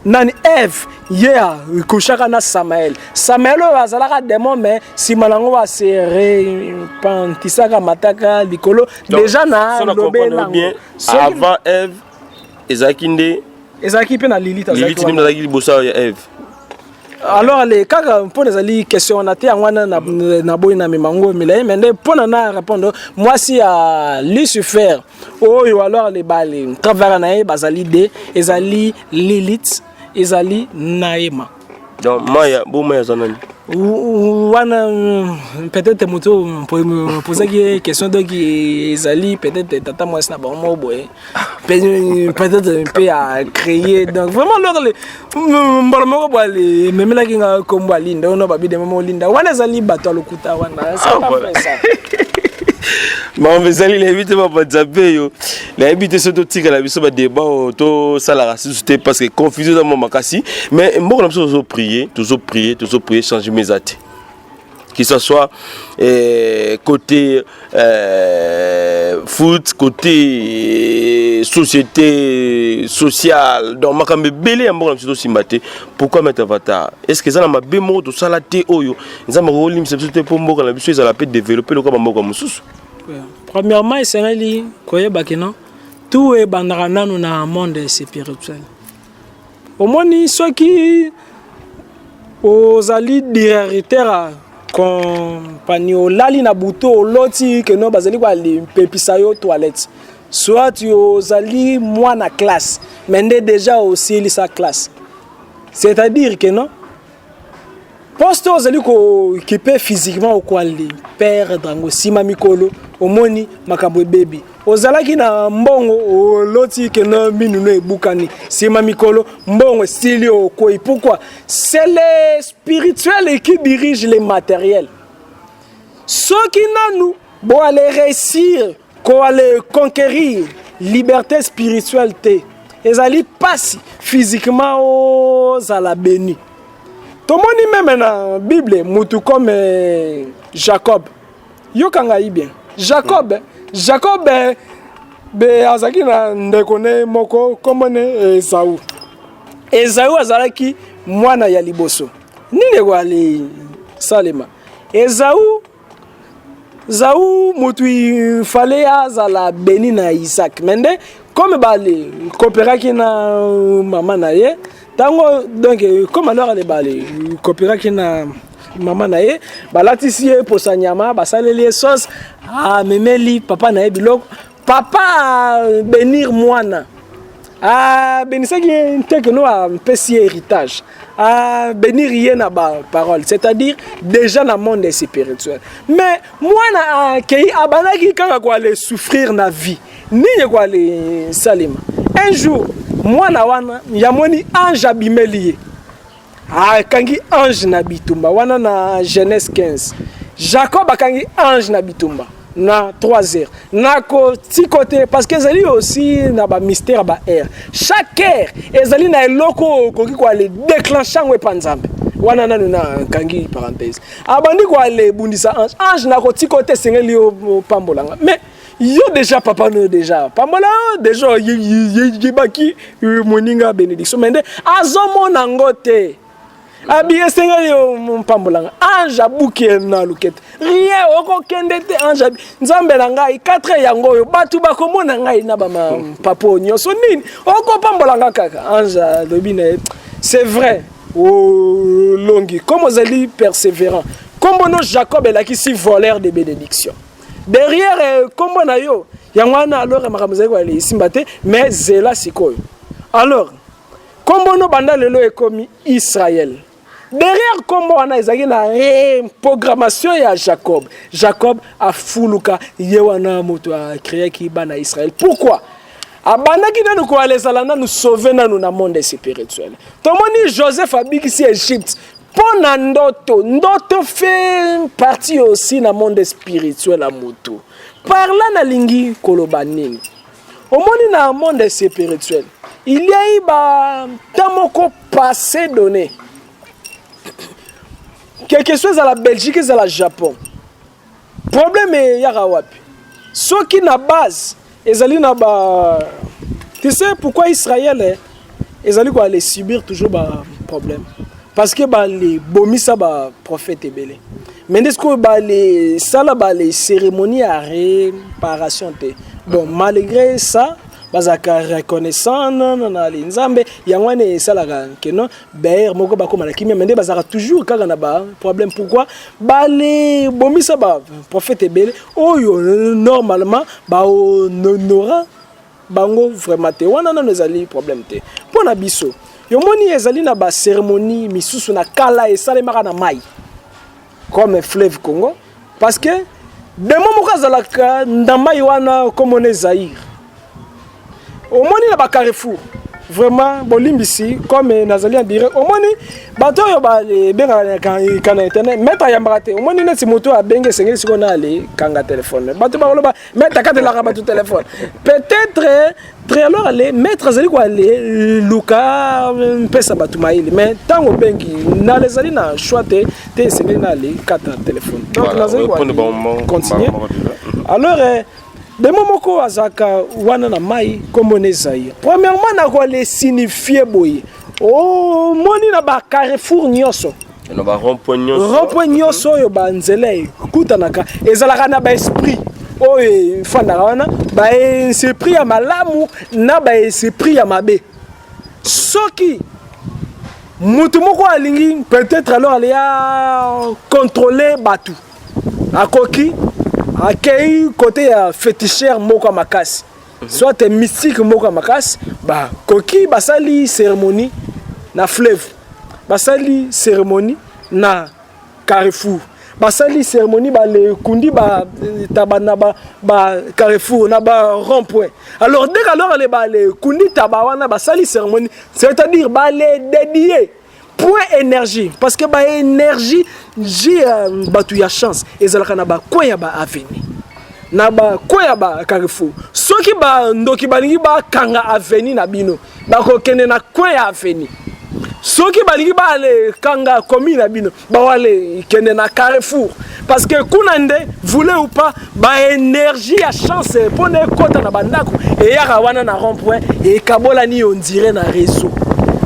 nani Eve yeah kushaka na Samael azalaka démon mais si malango va se repentisaka mataka likolo déjà na lobé bien avant Eve ezaki pe na Lilith azaki libosa ya Eve. Alors les kaka pona zali question na te ngwana na boy na mimango milai mais pona na répondre moi si à Lucifer oyo alors les bali travers na bazali de ezali Lilith ezali Naema. Donc Maya zanani. Wana peut-être moto pour me poser des questions donc ezali peut-être tata moi na bon boy. Peut-être peut à créer donc vraiment leur les mbalamo ba les même la kinga comme balinda on ba bi de mama linda wana ezali bato lokuta wana c'est pas ça. Mais vous allez l'éviter pas zapper yo. L'éviter ce tika la biso ba débat to sala racisme parce que confusion dans mon makasi mais moi comme toujours prier changer mes athées. Que ce soit côté foot, côté société sociale, donc makambe belé en bon aussi maté. Pourquoi mettre avatar? Est-ce que ça n'a pas bémol de salaté oyo? Nous avons rôle c'est pour moi la biso ils ont pu développer le comme mboko mususu. Premièrement, c'est un lit koye bakino. Tout est bandarana nous na monde spirituel. Au moins ceux qui aux alliés directeurs compagnie lali na buto loti que no bazali kwa li pepisa yo toilette. Soit tu aux alliés moi na classe, mais déjà aussi sa classe. C'est-à-dire que non poste aux alliés ko équipé physiquement au quoi li perdre ngo sima mikolo au moni makambo baby. Ozalaki na mbongo loti que no minu no ebukani sima mikolo mbongo style okoi. Pourquoi? C'est les spirituels qui dirigent les matériels. Ceux qui n'ont bon aller réussir qu'on aller conquérir liberté spirituelle ils allaient passer physiquement aux ala béni. Tout le monde même dans la Bible mutu comme Jacob. Yo kanga bien. Jacob be azaki na ndekone moko komone Esaú. Esaú azalaki mwana ya liboso. Nini wali Salema. Esaú mutu fallait azala béni na Isaac. Mende comme bale coopéraki na maman na ye. Tango donc comme alors les balles coopéraki na maman na ye balatisi pour sa nyama basaleli sauce memeli papa na ye biloko papa bénir mwana bénisaki que nous a petit héritage bénir yena ba parole, c'est-à-dire déjà dans le monde spirituel. Mais mwana kei abanaki kanga kwa le souffrir na vie ni kwa le salima un jour mwana wana yamoni ange abimeli kangi ange na bitumba wana na Genèse 15. Jacob akangi ange na bitumba na 3 heures na côté parce que ezali aussi na ba mystère ba air chaque air ezali na eloko koki kwa le déclenchant we panzambe wana nanu na kangi parenthèse abandi kwa le bundisa ange na côté sengeli o pambolanga mais yo déjà papa no déjà pambola déjà yibaki moninga bénédiction mende azomona ngote Abie sengeli o pambolanga ange abuke na lukete rien oko kendete ange nzambe na ngai 4 yango yo batu bakomona ngai na ba papo nyoso nini oko pambolanga kaka ange lobine c'est vrai o longi comme ozali persévérant comme no Jacob elaki si voleur de bénédiction derrière comme na yo yangwana alors makamuzeko ali simbate mais zela sikoyo alors comme no banda lelo ekomi Israël. Derrière comme on a une programmation ya Jacob a fuluka yewana moto a créé ki bana Israël. Pourquoi? Abana ki na ko alezalana nous sauver na nous na monde spirituel. Tomoni Joseph abiki si Égypte. Pona ndoto fait partie aussi na monde spirituel a moto. Parla na lingi kolobanini. Omoni na monde spirituel. Il y a eu ba tamoko passé donné. Quelque chose à la Belgique et à la Japon. Problème est yarawapi. Ceux qui na base, ils allaient na ba. Tu sais pourquoi Israël ils allaient aller subir toujours ba problème. Parce que ba les bomisa ba prophète ebele. Mais est-ce que ba les sala ba les cérémonies à réparation te. Bon malgré ça bazaka reconnaissant non na linzambe yangwane salaka que non ber moko ba komala kimia mende bazaka toujours kaka na ba problème pourquoi ba les bomisa ba prophète ebele oyo normalement ba honora bango vraiment te wana na ezali problème te pona biso yo moni ezali na ba cérémonie misusu na kala et salemaka na mai comme fleuve Congo parce que demo moko zalaka ndamai wana comme on est Zaïre. Au moins il y a Carrefour vraiment bolimbisi comme nazali en direct au moins bato yo ba benga kana internet meta yambate au moins neti moto a benga sengeli siko na ale kanga téléphone bato ba loba meta kate la rabat téléphone peut-être très alors les maîtres zali ko ale luka pesa batu maili mais tango bengi na les ali na choite te sengeli na ale kata téléphone donc nazali ko continuer alors demo moko azaka wana na mai komone Zaïre. Premièrement na ko le signifier boye. Oh moni na ba carrefour nyoso. Na ba rond-point nyoso. Rond-point nyoso yo ba nzele kutanaka ezalaka na ba esprit. Oh fana wana ba esprit ya malamu na ba esprit ya mabe. Soki mutu moko alingi peut-être alors aller à contrôler batu. Akoki akei côté ya féticheur moko makasi. Soit mystique moko makasi, ba koki basali cérémonie na fleuve. Basali cérémonie na carrefour. Basali cérémonie ba le kundi ba tabana ba carrefour na ba rond-point. Alors dès alors le kundi tabawana basali cérémonie, c'est-à-dire ba les dédier point énergie parce que ba énergie j'ai batu ya chance ezalaka na ba koya ba avenir. Na ba koya ba carrefour soki ba ndoki balingi ba kanga avenir na bino ba ko kende na koya avenir soki balingi ba le kanga commune na bino ba wale kende na carrefour parce que kunande voulez ou pas ba énergie ya chance pone kota na bandako et yaka wana na rond-point et kabola ni on dirait na réseau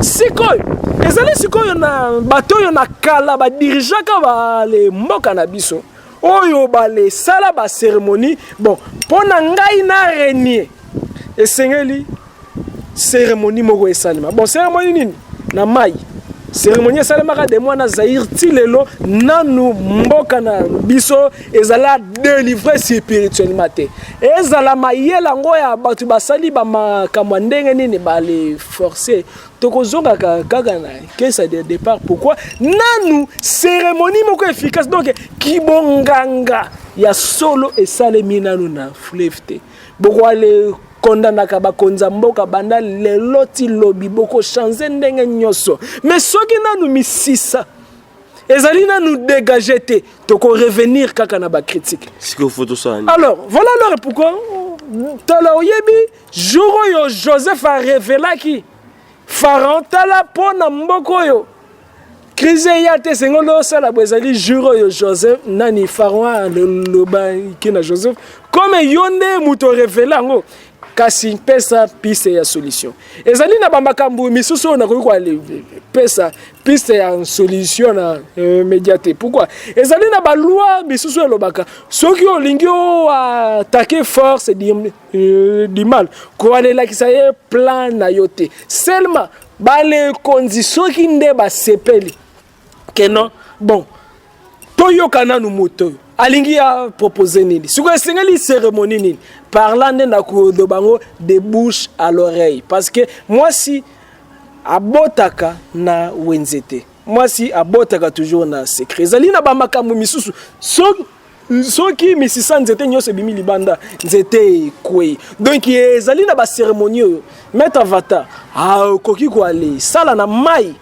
sikoyo ezali sikoyo na bato yo na kala ba dirigeaka ba le mboka na biso oyo ba le sala ba cérémonie bon pona ngai na renier esengeli cérémonie moko esalema bon cérémonie nini na mai cérémonie esalemaka de mwana Zaïre ti lelo nanu mboka na biso ezala délivrer spirituellement te ezala mayela ngo ya batu basali ba makambo ndenge nini ba le forcer tokozonga kaka na kesa de départ pourquoi nanu cérémonie moko efficace donc kibonganga ya solo esalemi nanu na fleuve te boko ale kondanaka bakonza mboka banda lelo ti lobi boko changer ndenge nyoso mais soki nanu misisa ezali nanu dégager te toko revenir kaka na ba critique alors voilà alors pourquoi tala oyebi jour yo Joseph a révélé qui Pharaon tala pona mboko yo crise ya te sengolo sala bozali jour yo Joseph nani Pharaon le ba kina Joseph comme yonde muto révélé ngo kasi pesa piste ya solution ezali na bamakambu misusu na ko pesa piste ya solution na immédiate pourquoi ezali na ba loi misusu elobaka soki olingi o attaquer force du mal ko alela kisaye plan na yote seulement ba les conditions qui nde ba sepeli que non bon toyoka nanu moto alingi a proposer nini suko esengeli cérémonie nini parlant na ko de bango de bouche à l'oreille parce que moi si abotaka na wenzete moi si abotaka toujours na secret zali na ba makambo misusu soki misisa nzete nyose bimi libanda nzete kwei donc ezali na ba cérémonie mettre avatar koki ko aller sala na mai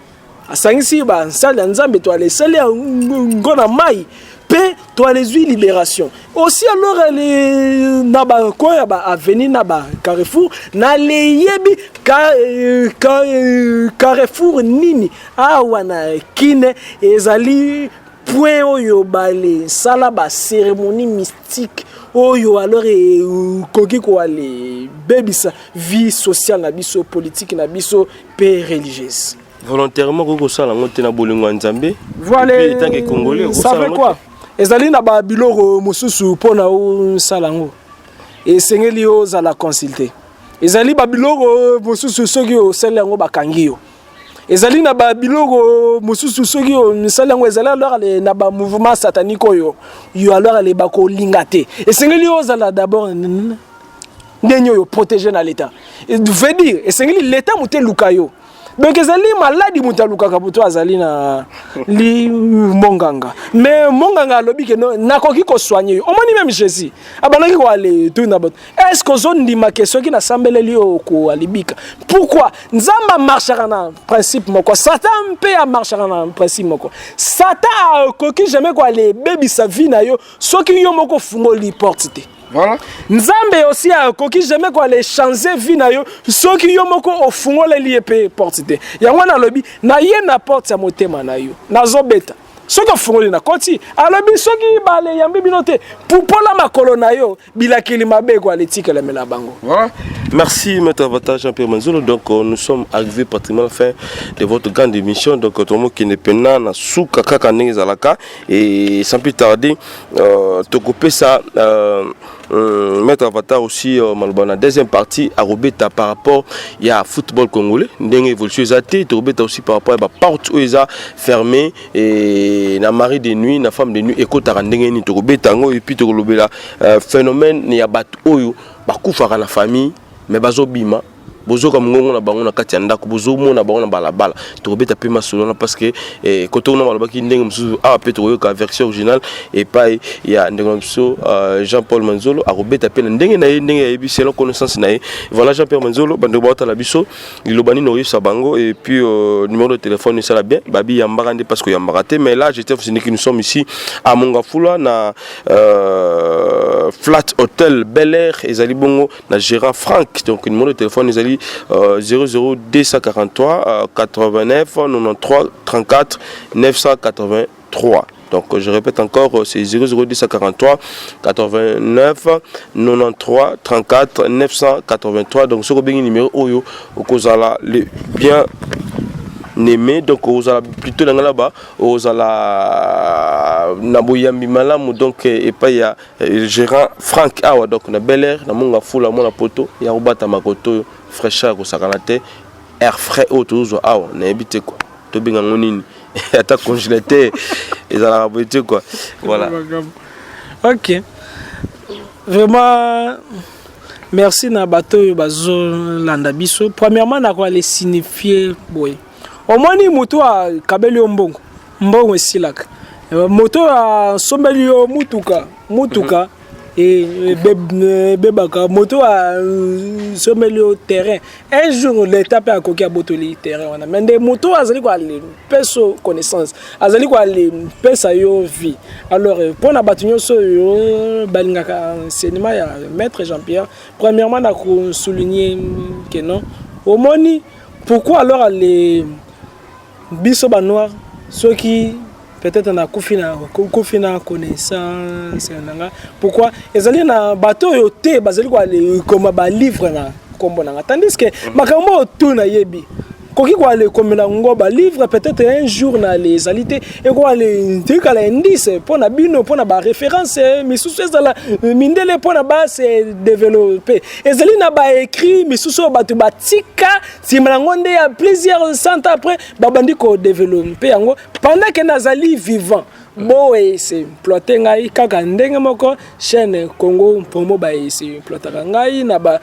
asangisi ba sala nzambe to aller sala ngona mai pe toi les huit libération aussi alors les naba quoi ba avenir naba carrefour na le yebi carrefour nini wana kine ezali point oyo bale sala ba cérémonie mystique oyo alors koki ko ale bebisa vie sociale na biso politique na biso pe religieuse volontairement ko sala ngote na bolingo nzambe voilà tant que congolais ça fait quoi ezali na ba biloko mususu pona o salango et sengeli o za la consulter ezali ba biloko mususu soki o salango bakangi yo ezali na ba biloko mususu soki o salango ezali alors na ba mouvement satanique yo alors les bako lingate et sengeli o za la d'abord ndenyo yo protéger na l'état veut dire et sengeli l'état muté lukayo donc ezali maladi mutaluka kabuto azali na li monganga mais monganga lobi ke no nakoki ko soigner omoni même Jésus abanaki ko aller tout na bot est-ce que zone di makeso ki na sambeleli ko alibika pourquoi nzamba marchera na principe moko satan pe a marchera na principe moko satan koki jamais ko aller baby sa vie na yo soki yo moko fungoli porte te voilà nzambe aussi a koki jamais ko aller changer vie na yo soki yo moko ofungole lié pe porte te yango na lobi na ye na porte ya motema na yo nazobeta soki ofungoli na koti alobi soki bale yambi bino te pupola makolo na yo bilakili mabe kwa l'éthique mela bango. Voilà. Merci Maître Avatar Jean-Pierre Manzolo. Donc nous sommes arrivés pratiquement à la fin de votre grande émission. Donc tout le monde qui n'est pas na souka kaka zalaka et sans plus tarder te couper ça Maître Avatar aussi malbana deuxième partie à Robeta par rapport il y a football congolais ndenge évolution zati te Robeta aussi par rapport à porte où ils a fermé et na mari de nuit na femme de nuit ekotaka ndenge ni te Robeta ngo et puis te lobela phénomène ni ya batu oyo bakufaka na famille mais bazobima bozo comme ngongo na bango na kati ya ndako bozo mona bango na balabala to beta pe masolona parce que koto na balaba ki ndenge musuzu a pe to yoka version originale et pas ya ndenge so Jean-Paul Manzolo a robeta pe ndenge na ndenge ya bi selon connaissance na voilà Jean-Pierre Manzolo bande bota la biso ilobani no yesa bango et puis numéro de téléphone ça la bien babi ya mbarande parce que ya mbaraté mais là j'étais fasciné que nous sommes ici à Mongafula na Flat Hotel Bel Air ezali bongo na gérant Franck donc numéro de téléphone ezali 00243 89 93 34 983. Donc je répète encore, c'est 00243 89 93 34 983. Donc ce numéro Oyo Okozala le bien aimé, donc Okozala plutôt dans là-bas Okozala Naboyambi Malamu donc et pas il y a gérant Franck Awa donc na Bel Air na Monga Fula Mona Poto ya Obata Makoto fraîcheur au sakanate air frais autour ah on a habité quoi to binga ngonini ata congélateur et ça la habité quoi voilà. OK vraiment merci na bato bazo landa biso premièrement na quoi les signifier boy au moins ni moto a kabeli mbongo mbongo silaka moto a sombeli yo mutuka et bebaka moto a someli au terrain un jour l'état peut akoki a botoli terrain wana mais des moto azali quoi les peso connaissance azali quoi les pesa yo vie alors pour na batunyo so yo balingaka enseignement ya maître Jean-Pierre premièrement na ko souligner que non au moni pourquoi alors les biso ba noir ceux qui peut-être na kufina connaissance nanga pourquoi ezali na bateau yo te bazali kwa le comme ba livre na kombo nanga tandis que makambo tout na yebi koki kwa le comme na ngoba livre peut-être un jour na les alités et quoi les tika la indice pour na bino pour na ba référence misusu ezala mindele pour na ba se développer ezali na ba écrit misusu batu batika si mlangonde ya plusieurs cent après ba bandi ko développer yango pendant que nazali vivant boé c'est ploter ngai kaka ndenge moko chaîne Congo promo ba c'est ploter ngai na ba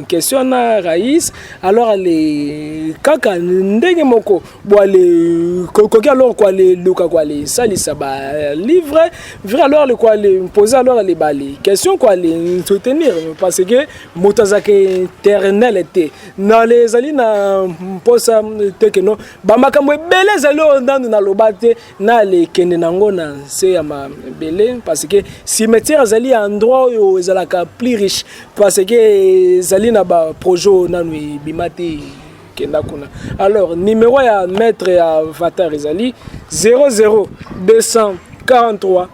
question na raïs alors les kaka ndenge moko boale koki alors quoi les luka quoi les salisa ba livre vrai alors le quoi les poser alors les balles question quoi les soutenir parce que motazake éternel était dans les ali na posa tekeno ba makambo belé zalo ndanu na lobate na les kende nango na c'est ya ma belé parce que cimetière zali endroit où ezalaka plus riche parce que zali na ba projet nanu bimati kenda kuna alors numéro ya maître ya Avatar ezali 00243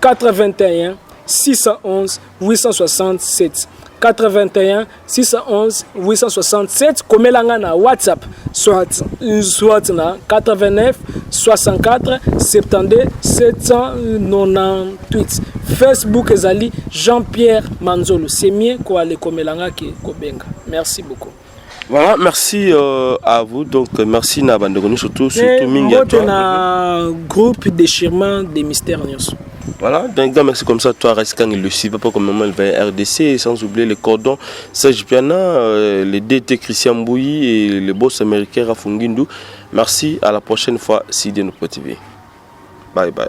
81 611 867 81 611 867 komelanga na WhatsApp soit na 89 64 72 798 Facebook ezali Jean-Pierre Manzolo c'est mieux quoi le komelanga ki kobenga merci beaucoup. Voilà, merci à vous. Donc, merci na bandegoni surtout Minga. Un groupe déchirement des mystères. Voilà, donc merci comme ça, toi, Rescan, le suivre pas comme maman le RDC, sans oublier les cordons Serge Piana, les DT Christian Bouilly et le boss américain Rafungindu. Merci, à la prochaine fois, Sidi Noupo TV. Bye bye.